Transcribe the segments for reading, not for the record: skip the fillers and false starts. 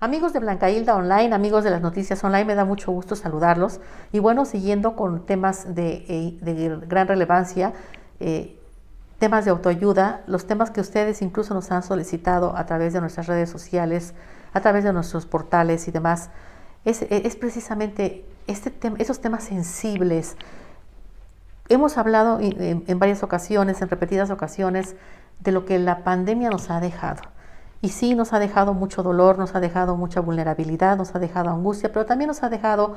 Amigos de Blanca Hilda Online, amigos de las noticias online, me da mucho gusto saludarlos. Y bueno, siguiendo con temas de gran relevancia, temas de autoayuda, los temas que ustedes incluso nos han solicitado a través de nuestras redes sociales, a través de nuestros portales y demás, es precisamente esos temas sensibles. Hemos hablado en varias ocasiones, en repetidas ocasiones, de lo que la pandemia nos ha dejado. Y sí, nos ha dejado mucho dolor, nos ha dejado mucha vulnerabilidad, nos ha dejado angustia, pero también nos ha dejado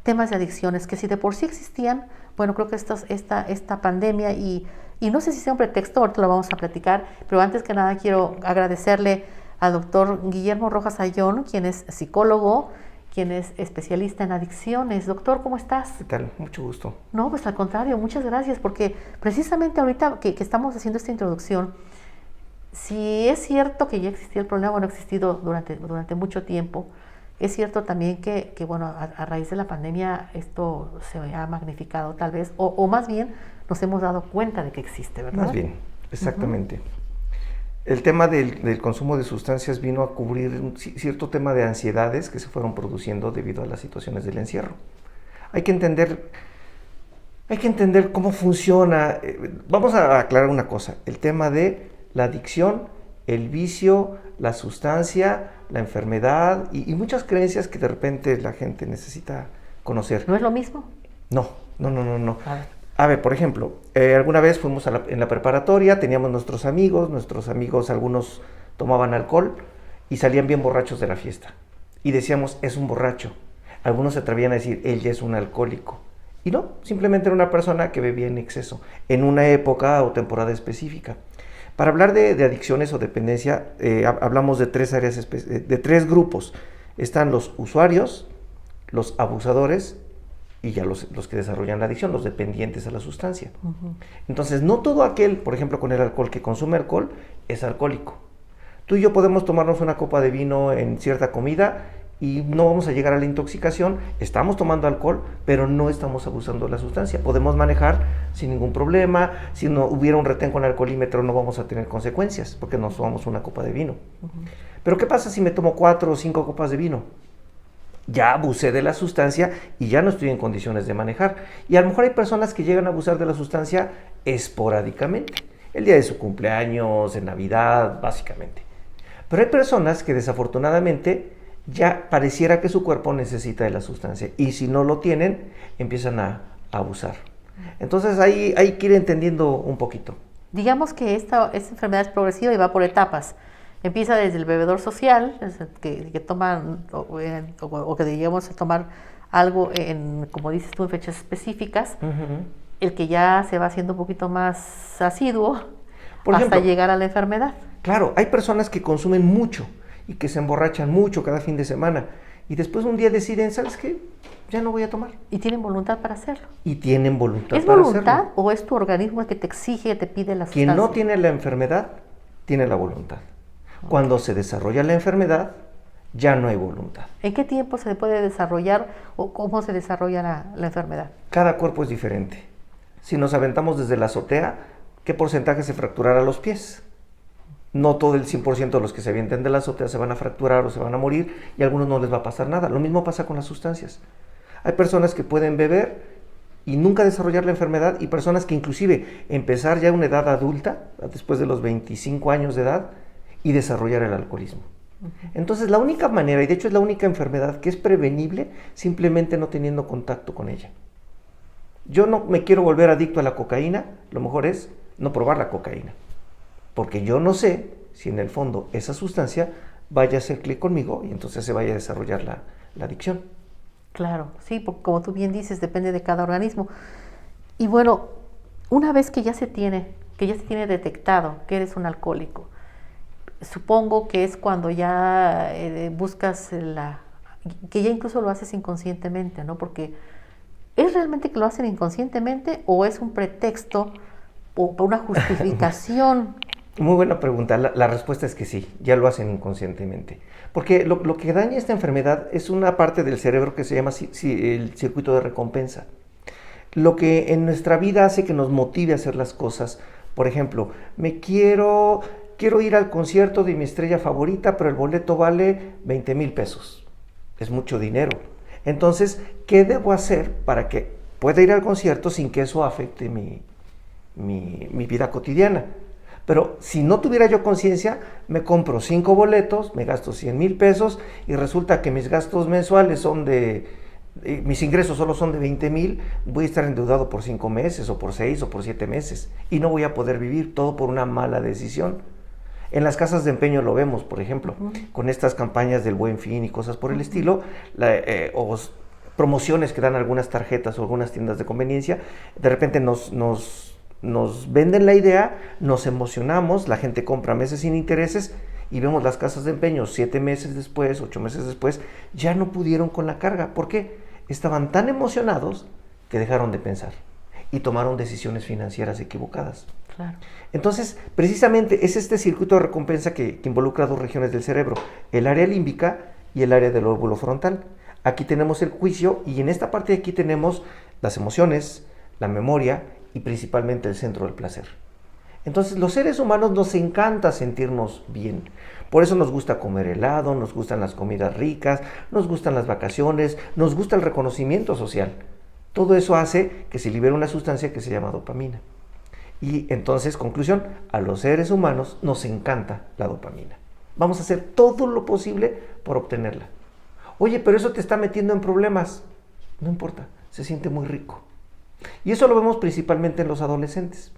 temas de adicciones que si de por sí existían, bueno, creo que esta pandemia y no sé si sea un pretexto, ahorita lo vamos a platicar, pero antes que nada quiero agradecerle al doctor Guillermo Rojas Ayón, quien es psicólogo, quien es especialista en adicciones. Doctor, ¿cómo estás? ¿Qué tal? Mucho gusto. No, pues al contrario, muchas gracias, porque precisamente ahorita que estamos haciendo esta introducción, si es cierto que ya existía el problema, bueno, ha existido durante mucho tiempo, es cierto también que bueno, a raíz de la pandemia esto se ha magnificado tal vez, o más bien nos hemos dado cuenta de que existe, ¿verdad? Más bien, exactamente. El tema del consumo de sustancias vino a cubrir un cierto tema de ansiedades que se fueron produciendo debido a las situaciones del encierro. Hay que entender cómo funciona. Vamos a aclarar una cosa, el tema de la adicción, el vicio, la sustancia, la enfermedad y muchas creencias que de repente la gente necesita conocer. ¿No es lo mismo? No. A ver, por ejemplo, alguna vez fuimos en la preparatoria, teníamos nuestros amigos, algunos tomaban alcohol y salían bien borrachos de la fiesta. Y decíamos, es un borracho. Algunos se atrevían a decir, él ya es un alcohólico. Y no, simplemente era una persona que bebía en exceso, en una época o temporada específica. Para hablar de adicciones o dependencia, hablamos de tres áreas, de tres grupos. Están los usuarios, los abusadores y ya los que desarrollan la adicción, los dependientes a la sustancia. Entonces, no todo aquel, por ejemplo, con el alcohol, que consume alcohol, es alcohólico. Tú y yo podemos tomarnos una copa de vino en cierta comida y no vamos a llegar a la intoxicación, estamos tomando alcohol, pero no estamos abusando de la sustancia. Podemos manejar sin ningún problema, si no hubiera un retén con alcoholímetro no vamos a tener consecuencias, porque nos tomamos una copa de vino. Pero ¿qué pasa si me tomo 4 o 5 copas de vino? Ya abusé de la sustancia y ya no estoy en condiciones de manejar. Y a lo mejor hay personas que llegan a abusar de la sustancia esporádicamente, el día de su cumpleaños, en Navidad, básicamente. Pero hay personas que desafortunadamente ya pareciera que su cuerpo necesita de la sustancia y si no lo tienen, empiezan a abusar. Entonces hay que ir entendiendo un poquito. Digamos que esta enfermedad es progresiva y va por etapas. Empieza desde el bebedor social, que toman o que llegamos a tomar algo, como dices tú, en fechas específicas, el que ya se va haciendo un poquito más asiduo hasta llegar a la enfermedad. Claro, hay personas que consumen mucho y que se emborrachan mucho cada fin de semana y después un día deciden, ¿sabes qué? Ya no voy a tomar. Y tienen voluntad para hacerlo. Y tienen voluntad ¿Es para hacerlo. ¿Es voluntad o es tu organismo el que te exige, te pide la sustancia? Quien no tiene la enfermedad, tiene la voluntad. Cuando se desarrolla la enfermedad, ya no hay voluntad. ¿En qué tiempo se puede desarrollar o cómo se desarrolla la enfermedad? Cada cuerpo es diferente. Si nos aventamos desde la azotea, ¿qué porcentaje se fracturará los pies? No todo el 100% de los que se avienten de la azotea se van a fracturar o se van a morir y a algunos no les va a pasar nada. Lo mismo pasa con las sustancias. Hay personas que pueden beber y nunca desarrollar la enfermedad y personas que inclusive empezar ya a una edad adulta, después de los 25 años de edad, y desarrollar el alcoholismo. Entonces la única manera, y de hecho es la única enfermedad que es prevenible, simplemente no teniendo contacto con ella. Yo no me quiero volver adicto a la cocaína, lo mejor es no probar la cocaína. Porque yo no sé si en el fondo esa sustancia vaya a hacer clic conmigo y entonces se vaya a desarrollar la adicción. Claro, sí, porque como tú bien dices, depende de cada organismo. Y bueno, una vez que ya se tiene detectado que eres un alcohólico, supongo que es cuando ya buscas que ya incluso lo haces inconscientemente, ¿no? Porque ¿es realmente que lo hacen inconscientemente o es un pretexto o una justificación? Muy buena pregunta. La respuesta es que sí, ya lo hacen inconscientemente. Porque lo que daña esta enfermedad es una parte del cerebro que se llama el circuito de recompensa. Lo que en nuestra vida hace que nos motive a hacer las cosas. Por ejemplo, me quiero quiero ir al concierto de mi estrella favorita, pero el boleto vale 20,000 pesos. Es mucho dinero. Entonces, ¿qué debo hacer para que pueda ir al concierto sin que eso afecte mi vida cotidiana? Pero si no tuviera yo conciencia, me compro 5 boletos, me gasto 100,000 pesos y resulta que mis gastos mensuales son mis ingresos solo son de 20,000, voy a estar endeudado por 5 meses o por 6 o por 7 meses y no voy a poder vivir, todo por una mala decisión. En las casas de empeño lo vemos, por ejemplo, con estas campañas del Buen Fin y cosas por el estilo, o promociones que dan algunas tarjetas o algunas tiendas de conveniencia, de repente nos venden la idea, nos emocionamos, la gente compra meses sin intereses y vemos las casas de empeño 7 meses después, 8 meses después, ya no pudieron con la carga. ¿Por qué? Estaban tan emocionados que dejaron de pensar y tomaron decisiones financieras equivocadas. Claro. Entonces, precisamente es este circuito de recompensa que involucra 2 regiones del cerebro, el área límbica y el área del lóbulo frontal. Aquí tenemos el juicio y en esta parte de aquí tenemos las emociones, la memoria y principalmente el centro del placer. Entonces, los seres humanos nos encanta sentirnos bien. Por eso nos gusta comer helado, nos gustan las comidas ricas, nos gustan las vacaciones, nos gusta el reconocimiento social. Todo eso hace que se libere una sustancia que se llama dopamina. Y entonces, conclusión, a los seres humanos nos encanta la dopamina. Vamos a hacer todo lo posible por obtenerla. Oye, pero eso te está metiendo en problemas. No importa, se siente muy rico. Y eso lo vemos principalmente en los adolescentes.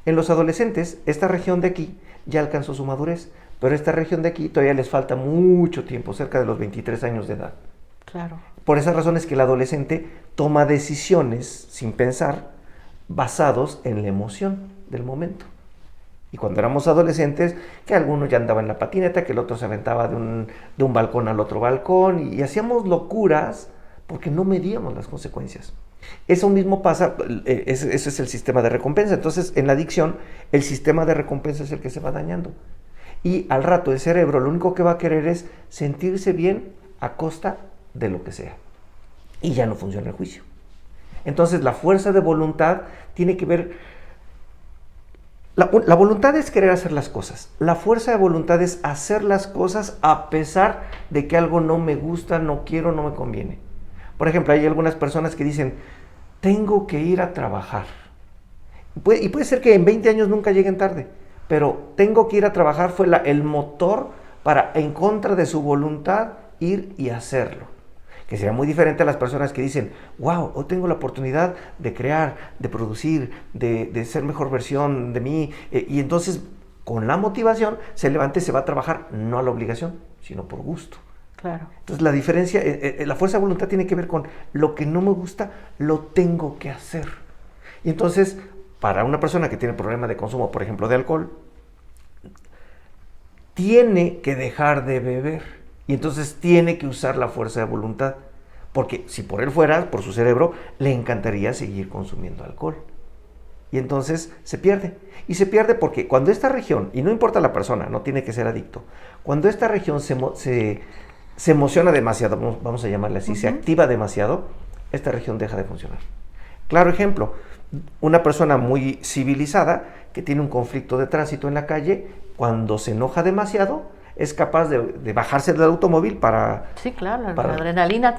En los adolescentes, esta región de aquí ya alcanzó su madurez, pero esta región de aquí todavía les falta mucho tiempo, cerca de los 23 años de edad. Claro. Por esas razones que el adolescente toma decisiones sin pensar, basados en la emoción del momento. Y cuando éramos adolescentes, que alguno ya andaba en la patineta, que el otro se aventaba de un balcón al otro balcón, y hacíamos locuras porque no medíamos las consecuencias. Eso mismo pasa, ese es el sistema de recompensa. Entonces, en la adicción, el sistema de recompensa es el que se va dañando. Y al rato el cerebro lo único que va a querer es sentirse bien a costa de lo que sea. Y ya no funciona el juicio. Entonces, la fuerza de voluntad tiene que ver... La voluntad es querer hacer las cosas. La fuerza de voluntad es hacer las cosas a pesar de que algo no me gusta, no quiero, no me conviene. Por ejemplo, hay algunas personas que dicen, tengo que ir a trabajar. Y puede ser que en 20 años nunca lleguen tarde, pero tengo que ir a trabajar fue el motor para, en contra de su voluntad, ir y hacerlo. Que sería muy diferente a las personas que dicen, wow, hoy tengo la oportunidad de crear, de producir, de ser mejor versión de mí. Y entonces, con la motivación, se levanta y se va a trabajar, no a la obligación, sino por gusto. Claro. Entonces la diferencia, la fuerza de voluntad tiene que ver con lo que no me gusta, lo tengo que hacer. Y entonces, para una persona que tiene problema de consumo, por ejemplo, de alcohol, tiene que dejar de beber. Y entonces tiene que usar la fuerza de voluntad. Porque si por él fuera, por su cerebro, le encantaría seguir consumiendo alcohol. Y entonces se pierde. Y se pierde porque cuando esta región, y no importa la persona, no tiene que ser adicto, cuando esta región se emociona demasiado, vamos a llamarle así, se activa demasiado, esta región deja de funcionar. Claro ejemplo, una persona muy civilizada que tiene un conflicto de tránsito en la calle, cuando se enoja demasiado, es capaz de bajarse del automóvil para... Sí, claro, la adrenalina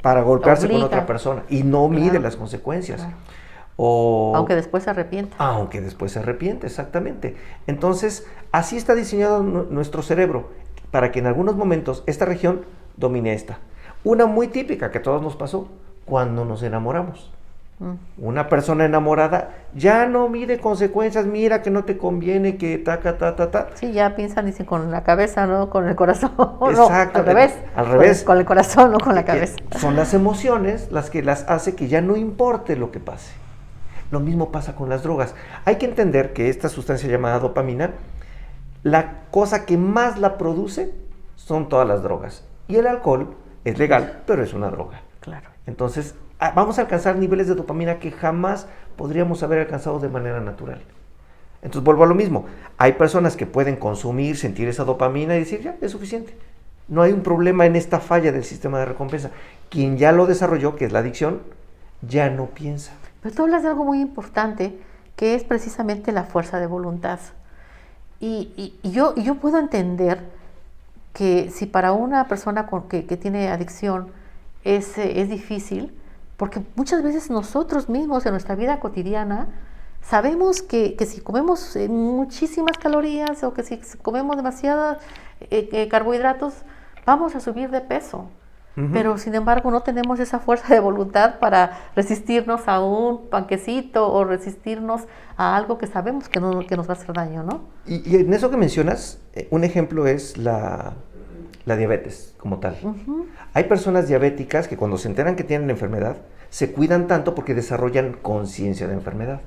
para golpearse obliga con otra persona y no mide las consecuencias. Claro. Aunque después se arrepienta. Aunque después se arrepiente, exactamente. Entonces, así está diseñado nuestro cerebro, para que en algunos momentos esta región domine esta. Una muy típica que a todos nos pasó, cuando nos enamoramos. Una persona enamorada ya no mide consecuencias, mira que no te conviene, que ta. Sí, ya piensan, dicen con la cabeza, no con el corazón. Exacto, no, al revés. Al revés. Con el corazón, no con la cabeza. Son las emociones las que las hace que ya no importe lo que pase. Lo mismo pasa con las drogas. Hay que entender que esta sustancia llamada dopamina, la cosa que más la produce son todas las drogas. Y el alcohol es legal, pero es una droga. Claro. Entonces, vamos a alcanzar niveles de dopamina que jamás podríamos haber alcanzado de manera natural. Entonces, vuelvo a lo mismo. Hay personas que pueden consumir, sentir esa dopamina y decir, ya, es suficiente. No hay un problema en esta falla del sistema de recompensa. Quien ya lo desarrolló, que es la adicción, ya no piensa. Pero tú hablas de algo muy importante, que es precisamente la fuerza de voluntad. Y yo puedo entender que si para una persona que tiene adicción es difícil, porque muchas veces nosotros mismos en nuestra vida cotidiana sabemos que si comemos muchísimas calorías o que si comemos demasiados carbohidratos, vamos a subir de peso. Pero sin embargo no tenemos esa fuerza de voluntad para resistirnos a un panquecito o resistirnos a algo que sabemos que nos va a hacer daño, ¿no? Y en eso que mencionas, un ejemplo es la diabetes como tal. Hay personas diabéticas que cuando se enteran que tienen la enfermedad, se cuidan tanto porque desarrollan conciencia de enfermedad.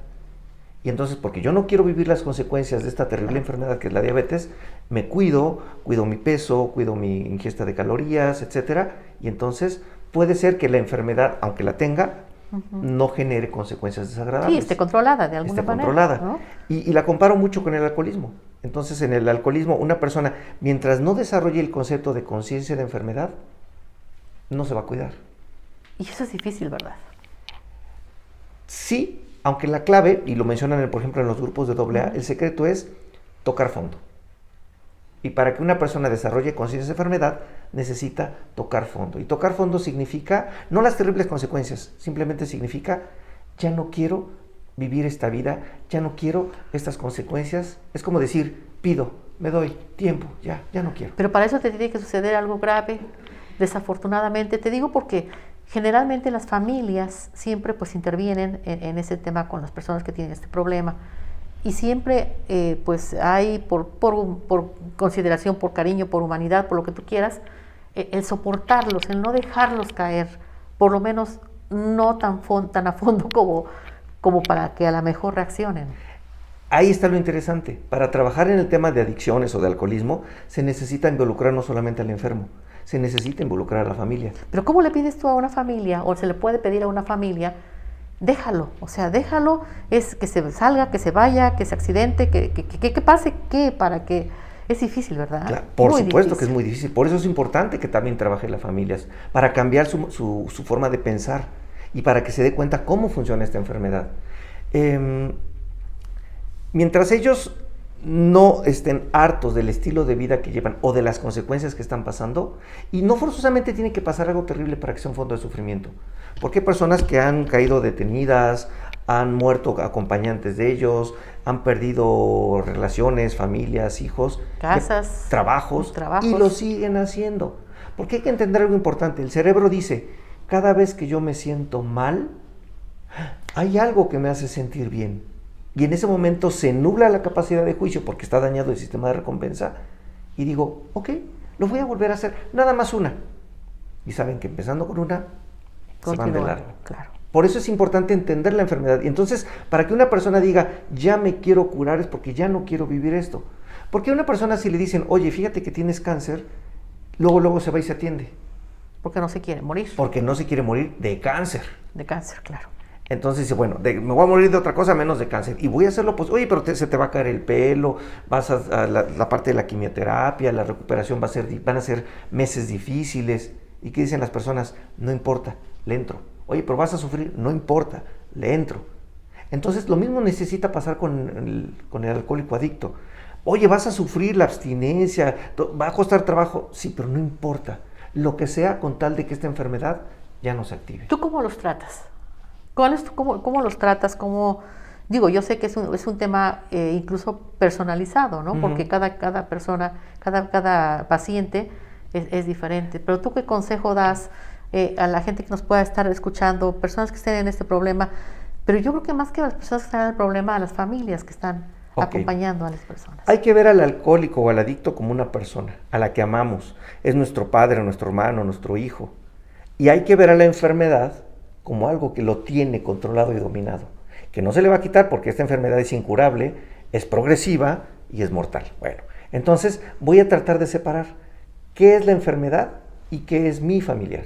Y entonces, porque yo no quiero vivir las consecuencias de esta terrible enfermedad que es la diabetes, me cuido mi peso, cuido mi ingesta de calorías, etcétera. Y entonces puede ser que la enfermedad, aunque la tenga, no genere consecuencias desagradables. Sí, esté controlada de alguna manera. Controlada. ¿No? Y la comparo mucho con el alcoholismo. Entonces, en el alcoholismo, una persona, mientras no desarrolle el concepto de conciencia de enfermedad, no se va a cuidar. Y eso es difícil, ¿verdad? Sí, aunque la clave, y lo mencionan, por ejemplo, en los grupos de AA, el secreto es tocar fondo. Y para que una persona desarrolle conciencia de enfermedad, necesita tocar fondo. Y tocar fondo significa, no las terribles consecuencias, simplemente significa, ya no quiero vivir esta vida, ya no quiero estas consecuencias. Es como decir, pido, me doy tiempo, ya no quiero. Pero para eso te tiene que suceder algo grave, desafortunadamente. Te digo porque generalmente las familias siempre pues intervienen en ese tema con las personas que tienen este problema. Y siempre pues hay, por consideración, por cariño, por humanidad, por lo que tú quieras, el soportarlos, el no dejarlos caer, por lo menos no tan a fondo como para que a lo mejor reaccionen. Ahí está lo interesante. Para trabajar en el tema de adicciones o de alcoholismo, se necesita involucrar no solamente al enfermo, se necesita involucrar a la familia. Pero ¿cómo le pides tú a una familia, o se le puede pedir a una familia, déjalo? O sea, déjalo, es que se salga, que se vaya, que se accidente, que pase, ¿qué? Para que... Es difícil, ¿verdad? Claro, por muy supuesto difícil. que es muy difícil. Por eso es importante que también trabajen las familias, para cambiar su forma de pensar y para que se dé cuenta cómo funciona esta enfermedad. Mientras ellos no estén hartos del estilo de vida que llevan o de las consecuencias que están pasando, y no forzosamente tiene que pasar algo terrible para que sea un fondo de sufrimiento, porque hay personas que han caído detenidas, han muerto acompañantes de ellos, han perdido relaciones, familias, hijos, casas, trabajos, y lo siguen haciendo. Porque hay que entender algo importante. El cerebro dice, cada vez que yo me siento mal, hay algo que me hace sentir bien. Y en ese momento se nubla la capacidad de juicio porque está dañado el sistema de recompensa. Y digo, ok, lo voy a volver a hacer, nada más una. Y saben que empezando con una, se van de largo. Claro. Por eso es importante entender la enfermedad. Y entonces, para que una persona diga, ya me quiero curar, es porque ya no quiero vivir esto. Porque a una persona si le dicen, oye, fíjate que tienes cáncer, luego se va y se atiende. Porque no se quiere morir. Porque no se quiere morir de cáncer. De cáncer, claro. Entonces dice, bueno, me voy a morir de otra cosa menos de cáncer. Y voy a hacerlo, pues, oye, pero se te va a caer el pelo, vas a la parte de la quimioterapia, la recuperación van a ser meses difíciles. ¿Y qué dicen las personas? No importa, le entro. Oye, pero vas a sufrir, no importa, le entro. Entonces lo mismo necesita pasar con el alcohólico adicto. Oye, vas a sufrir la abstinencia, va a costar trabajo, sí, pero no importa. Lo que sea con tal de que esta enfermedad ya no se active. ¿Tú cómo los tratas? ¿Cómo los tratas? Digo, yo sé que es un tema incluso personalizado, ¿no? Porque cada persona, cada paciente es diferente. Pero ¿tú qué consejo das a la gente que nos pueda estar escuchando, personas que estén en este problema? Pero yo creo que más que a las personas que están en el problema, a las familias que están acompañando a las personas. Hay que ver al alcohólico o al adicto como una persona a la que amamos. Es nuestro padre, nuestro hermano, nuestro hijo. Y hay que ver a la enfermedad como algo que lo tiene controlado y dominado, que no se le va a quitar porque esta enfermedad es incurable, es progresiva y es mortal. Bueno, entonces voy a tratar de separar qué es la enfermedad y qué es mi familiar.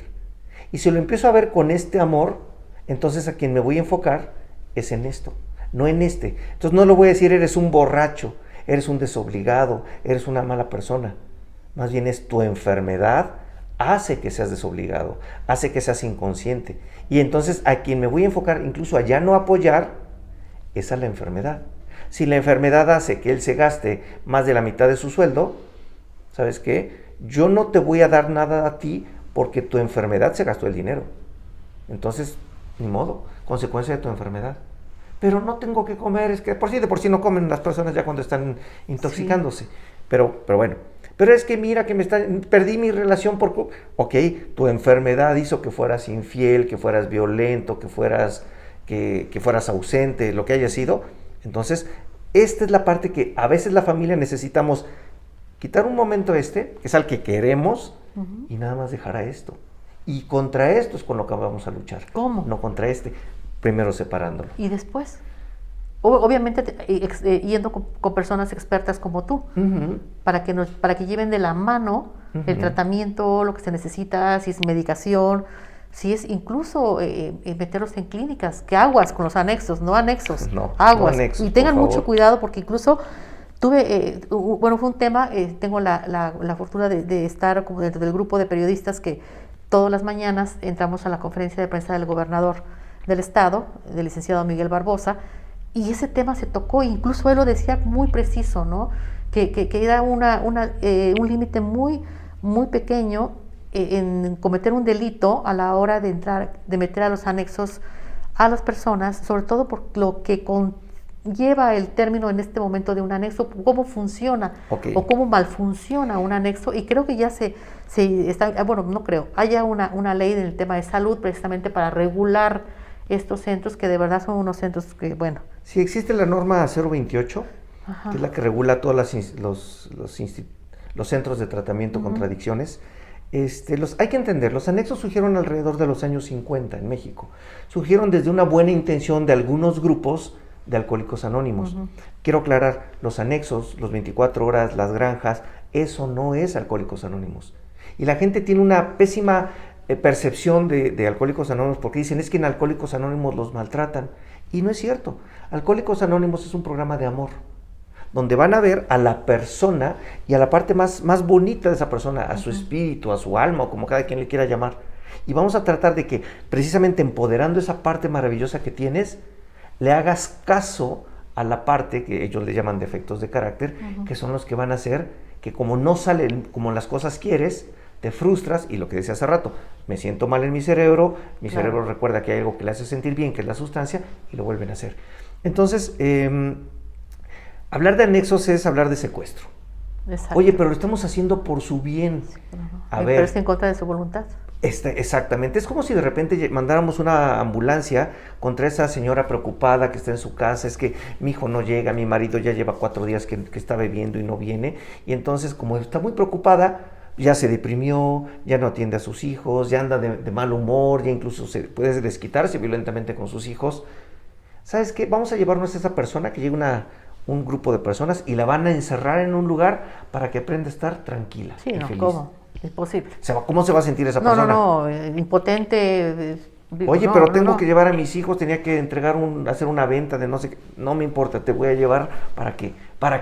Y si lo empiezo a ver con este amor, entonces a quien me voy a enfocar es en esto, no en este. Entonces no le voy a decir eres un borracho, eres un desobligado, eres una mala persona. Más bien es tu enfermedad hace que seas desobligado, hace que seas inconsciente. Y entonces a quien me voy a enfocar, incluso a ya no apoyar, es a la enfermedad. Si la enfermedad hace que él se gaste más de la mitad de su sueldo, ¿sabes qué? Yo no te voy a dar nada a ti porque tu enfermedad se gastó el dinero. Entonces, ni modo, consecuencia de tu enfermedad. Pero no tengo que comer, es que de por sí no comen las personas ya cuando están intoxicándose. Sí. Pero bueno, pero es que mira que perdí mi relación por... Ok, tu enfermedad hizo que fueras infiel, que fueras violento, que fueras ausente, lo que haya sido. Entonces, esta es la parte que a veces la familia necesitamos quitar un momento que es al que queremos, y nada más dejar a esto. Y contra esto es con lo que vamos a luchar. ¿Cómo? No contra primero separándolo. ¿Y después? Obviamente yendo con personas expertas como tú, para que lleven de la mano el tratamiento, lo que se necesita, si es medicación, si es incluso meterlos en clínicas, que aguas con los anexos, no anexos, aguas. No anexos, y tengan mucho cuidado porque incluso fue un tema, tengo la fortuna de estar como dentro del grupo de periodistas que todas las mañanas entramos a la conferencia de prensa del gobernador del estado, del licenciado Miguel Barbosa, y ese tema se tocó, incluso él lo decía muy preciso, ¿no? Que era un límite muy, muy pequeño en cometer un delito a la hora de meter a los anexos a las personas, sobre todo por lo que lleva el término en este momento de un anexo, cómo funciona o cómo malfunciona un anexo, y creo que ya haya una ley en el tema de salud precisamente para regular estos centros, que de verdad son unos centros que, bueno. Sí, existe la norma 028, que es la que regula todos los centros de tratamiento contra adicciones. Hay que entender, los anexos surgieron alrededor de los años 50 en México. Surgieron desde una buena intención de algunos grupos de Alcohólicos Anónimos. Quiero aclarar, los anexos, los 24 horas, las granjas, eso no es Alcohólicos Anónimos. Y la gente tiene una pésima percepción de Alcohólicos Anónimos porque dicen, es que en Alcohólicos Anónimos los maltratan. Y no es cierto. Alcohólicos Anónimos es un programa de amor, donde van a ver a la persona y a la parte más bonita de esa persona, a su espíritu, a su alma, o como cada quien le quiera llamar. Y vamos a tratar de que, precisamente empoderando esa parte maravillosa que tienes, le hagas caso a la parte que ellos le llaman defectos de carácter, que son los que van a hacer que, como no salen como las cosas quieres, te frustras, y lo que decía hace rato, me siento mal en mi cerebro cerebro recuerda que hay algo que le hace sentir bien, que es la sustancia, y lo vuelven a hacer. Entonces, hablar de anexos es hablar de secuestro. Exacto. Oye, pero lo estamos haciendo por su bien. Sí, pero es en contra de su voluntad. Exactamente, es como si de repente mandáramos una ambulancia contra esa señora preocupada que está en su casa, es que mi hijo no llega, mi marido ya lleva 4 días que está bebiendo y no viene, y entonces, como está muy preocupada, ya se deprimió, ya no atiende a sus hijos, ya anda de mal humor, ya incluso puede desquitarse violentamente con sus hijos. ¿Sabes qué? Vamos a llevarnos a esa persona, que llegue un grupo de personas, y la van a encerrar en un lugar para que aprenda a estar tranquila. Sí, no, feliz. ¿Cómo? Imposible. ¿Cómo se va a sentir esa persona? No, impotente. Oye, pero tengo que llevar a mis hijos, tenía que hacer una venta de no sé qué. No me importa, te voy a llevar para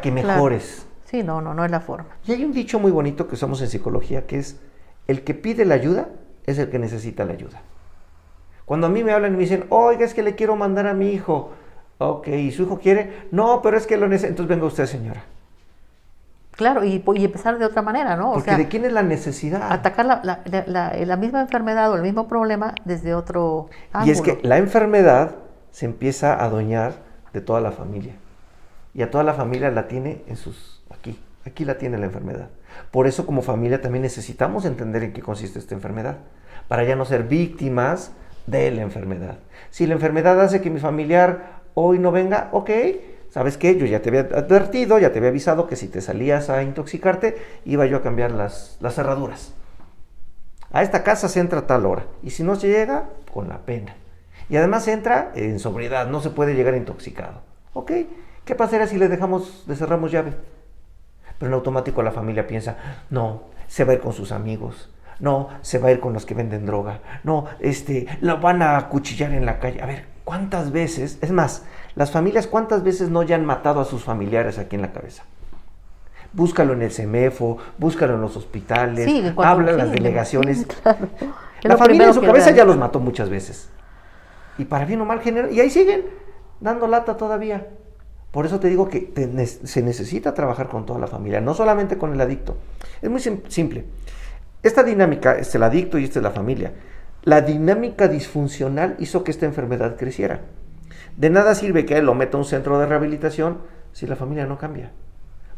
que mejores. Claro. Sí, no es la forma. Y hay un dicho muy bonito que usamos en psicología, que es, el que pide la ayuda es el que necesita la ayuda. Cuando a mí me hablan y me dicen, oiga, es que le quiero mandar a mi hijo. Ok, ¿y su hijo quiere? No, pero es que lo necesita. Entonces venga usted, señora. Claro, y empezar de otra manera, ¿no? Porque ¿de quién es la necesidad? Atacar la misma enfermedad o el mismo problema desde otro ángulo. Y es que la enfermedad se empieza a adueñar de toda la familia. Y a toda la familia la tiene aquí la tiene la enfermedad. Por eso, como familia, también necesitamos entender en qué consiste esta enfermedad, para ya no ser víctimas de la enfermedad. Si la enfermedad hace que mi familiar hoy no venga, ok, ¿sabes qué? Yo ya te había advertido, ya te había avisado que si te salías a intoxicarte, iba yo a cambiar las cerraduras. A esta casa se entra a tal hora, y si no se llega, con la pena. Y además se entra en sobriedad, no se puede llegar intoxicado. Ok, ¿qué pasaría si le cerramos llave? Pero en automático la familia piensa, no, se va a ir con sus amigos, no, se va a ir con los que venden droga, no, lo van a acuchillar en la calle. A ver, ¿cuántas veces? Es más, las familias, ¿cuántas veces no ya han matado a sus familiares aquí en la cabeza? Búscalo en el CEMEFO, búscalo en los hospitales, habla en las delegaciones. Sí, claro. La familia en su cabeza ya los mató muchas veces. Y para bien o mal y ahí siguen, dando lata todavía. Por eso te digo que se necesita trabajar con toda la familia, no solamente con el adicto. Es muy simple. Esta dinámica, es el adicto y esta es la familia. La dinámica disfuncional hizo que esta enfermedad creciera. De nada sirve que él lo meta a un centro de rehabilitación si la familia no cambia.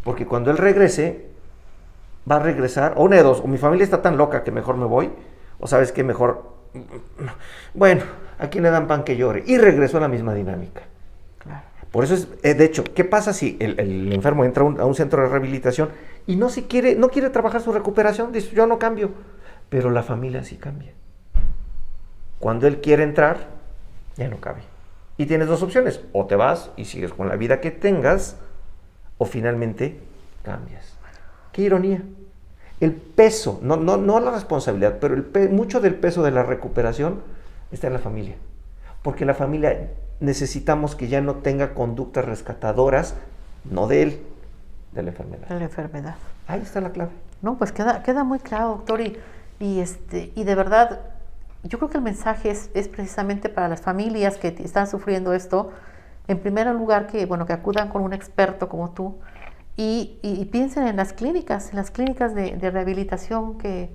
Porque cuando él regrese, va a regresar, o una de dos, o mi familia está tan loca que mejor me voy, o sabes qué, mejor, bueno, aquí le dan pan que llore, y regresó a la misma dinámica. Claro. Por eso es, de hecho, ¿qué pasa si el enfermo entra a un centro de rehabilitación y no quiere trabajar su recuperación? Dice, yo no cambio, pero la familia sí cambia. Cuando él quiere entrar, ya no cabe. Y tienes dos opciones, o te vas y sigues con la vida que tengas, o finalmente cambias. Qué ironía. El peso, no la responsabilidad, pero mucho del peso de la recuperación está en la familia. Porque la familia necesitamos que ya no tenga conductas rescatadoras, no de él, de la enfermedad. De la enfermedad. Ahí está la clave. No, pues queda muy claro, doctor, y de verdad, yo creo que el mensaje es precisamente para las familias que están sufriendo esto, en primer lugar que acudan con un experto como tú, y piensen en las clínicas de rehabilitación que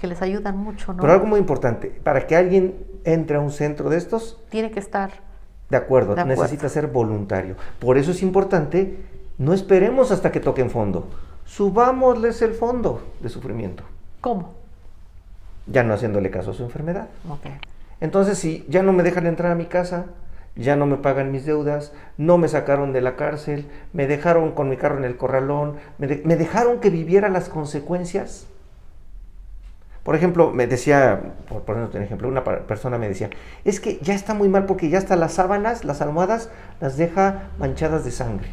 les ayudan mucho, ¿no? Pero algo muy importante, para que alguien entre a un centro de estos, tiene que estar de acuerdo, necesita ser voluntario. Por eso es importante, no esperemos hasta que toquen fondo, subámosles el fondo de sufrimiento. ¿Cómo? Ya no haciéndole caso a su enfermedad. Okay. Entonces, si ya no me dejan entrar a mi casa, ya no me pagan mis deudas, no me sacaron de la cárcel, me dejaron con mi carro en el corralón, me dejaron que viviera las consecuencias. Por ejemplo, me decía, por ponernos un ejemplo, una persona me decía, es que ya está muy mal porque ya hasta las sábanas, las almohadas, las deja manchadas de sangre.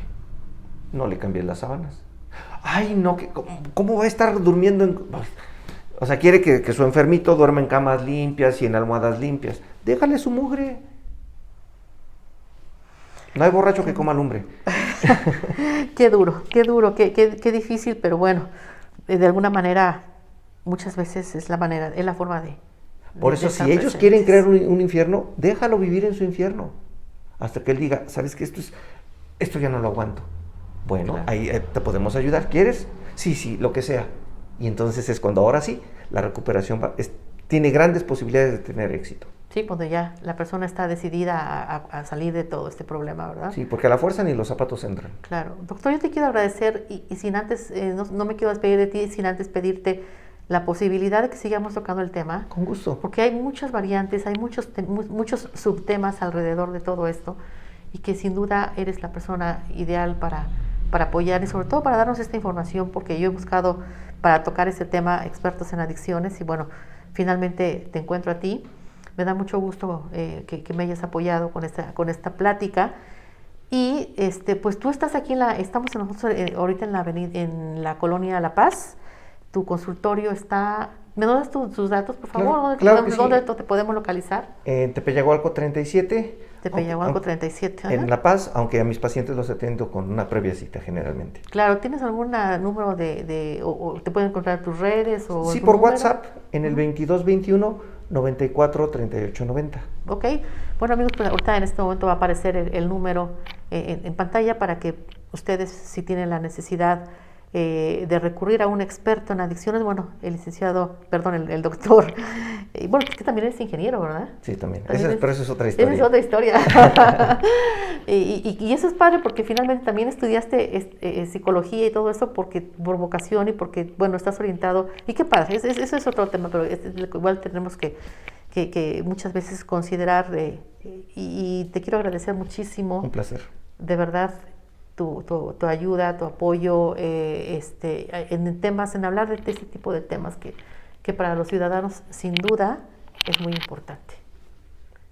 No le cambié las sábanas. Ay, no, ¿cómo va a estar durmiendo en...? O sea, quiere que su enfermito duerma en camas limpias y en almohadas limpias. Déjale su mugre. No hay borracho que coma lumbre. Qué duro, qué difícil, pero bueno, de alguna manera, muchas veces es la forma de... Por eso, si ellos quieren crear un infierno, déjalo vivir en su infierno. Hasta que él diga, ¿sabes qué? Esto ya no lo aguanto. Bueno, claro. Ahí te podemos ayudar. ¿Quieres? Sí, lo que sea. Y entonces es cuando ahora sí, la recuperación tiene grandes posibilidades de tener éxito. Sí, cuando ya la persona está decidida a salir de todo este problema, ¿verdad? Sí, porque a la fuerza ni los zapatos entran. Claro. Doctor, yo te quiero agradecer y sin antes, no me quiero despedir de ti sin antes pedirte la posibilidad de que sigamos tocando el tema. Con gusto. Porque hay muchas variantes, hay muchos subtemas alrededor de todo esto y que sin duda eres la persona ideal para apoyar y sobre todo para darnos esta información, porque yo he buscado para tocar ese tema expertos en adicciones y bueno, finalmente te encuentro a ti. Me da mucho gusto que me hayas apoyado con esta plática. Y pues tú estás aquí estamos nosotros ahorita en la colonia La Paz. Tu consultorio está... ¿Me das tus datos, por favor? Claro ¿Dónde te podemos localizar? En Tepeyagualco 37. Tepeyagualco 37. En La Paz, aunque a mis pacientes los atiendo con una previa cita generalmente. Claro, ¿tienes algún número o te pueden encontrar en tus redes? Sí, por WhatsApp, en el 2221-943890. Ok. Bueno, amigos, pues ahorita en este momento va a aparecer el número en pantalla para que ustedes, si tienen la necesidad de recurrir a un experto en adicciones, bueno, el doctor, bueno, que también eres ingeniero, ¿verdad? Sí, también, pero eso es otra historia. Esa es otra historia. y eso es padre porque finalmente también estudiaste psicología y todo eso por vocación y porque, bueno, estás orientado, y qué padre, eso es otro tema, pero igual tenemos que muchas veces considerar, y te quiero agradecer muchísimo. Un placer. De verdad, tu ayuda, tu apoyo en hablar de este tipo de temas que para los ciudadanos sin duda es muy importante.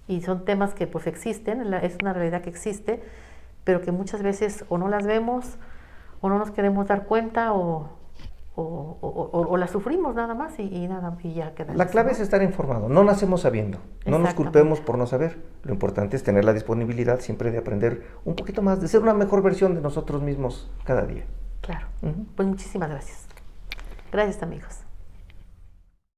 Y son temas que pues existen, es una realidad que existe, pero que muchas veces o no las vemos o no nos queremos dar cuenta o la sufrimos nada más y ya queda. La clave es estar informado, no nacemos sabiendo, no nos culpemos por no saber. Lo importante es tener la disponibilidad siempre de aprender un poquito más, de ser una mejor versión de nosotros mismos cada día. Claro, pues muchísimas gracias. Gracias, amigos.